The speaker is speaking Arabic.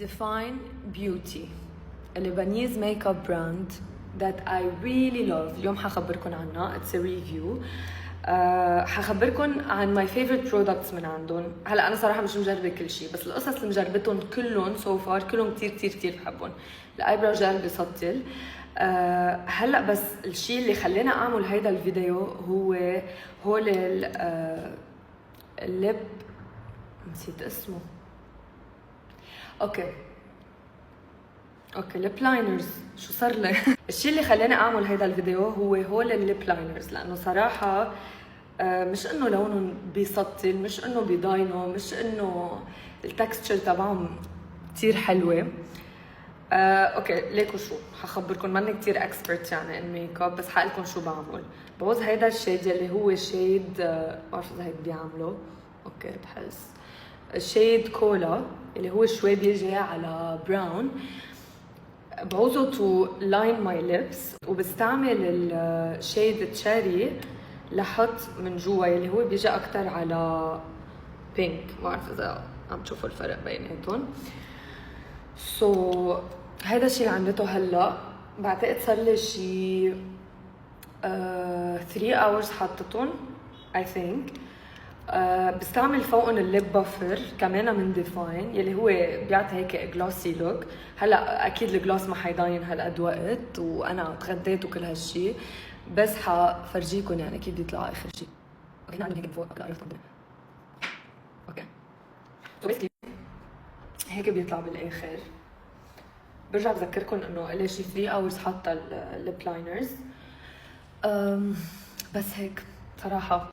Define Beauty, a Lebanese makeup brand that I really love. اليوم حخبركن عنها. It's a review. حخبركن عن my favorite products من عندهم. هلا أنا صراحة مش مجربة كل شيء، بس القصص اللي مجربتهم كلهم so far كلهم كتير بحبهم. الأيبرو جel بسطل. هلا بس الشيء اللي خلينا أعمل هيدا الفيديو هو هول الليب، نسيت اسمه. اوكي ليب لاينرز. شو صار لي؟ الشيء اللي خلاني اعمل هيدا الفيديو هو هول الليب لاينرز، لانه صراحه مش انه لونهم بيسطل، مش انه بيضاينوا، مش انه التكستشر تبعهم كثير حلوه. اوكي ليكو شو حخبركم، ماني كثير اكسبرت يعني ان ميك اب، بس حقلكم شو بعمل. بعوز هيدا الشيد اللي هو شيد ما بعرف اذا هيك بيعملوا. اوكي بحس شيد كولا اللي هو شوي بيجي على براون. بعوزه تو لاين ماي ليبس، وبستعمل الشيد تشاري لحط من جوا اللي هو بيجي اكثر على بينك. ما بعرف اذا عم تشوفوا الفرق بيناتهم. هيدا الشيء اللي عملته هلا. بعتقد صار لي شي 3 hours حطتهم I think. بستعمل فوقهم الليب بافر كمان من ديفاين يلي هو بيعطي هيك جلوسي لوك. هلا اكيد الجلوس ما حيضاين هالقد وقت وانا تغديت وكل هالشي، بس حفرجيكم يعني كيف بيطلع اخر شيء. هنا عندهم هيك من فوق. اوكي سو بيسكلي هيك بيطلع بالاخر. برجع بذكركم انه لي شي 3 hours حاطه الليب لاينرز. بس هيك صراحه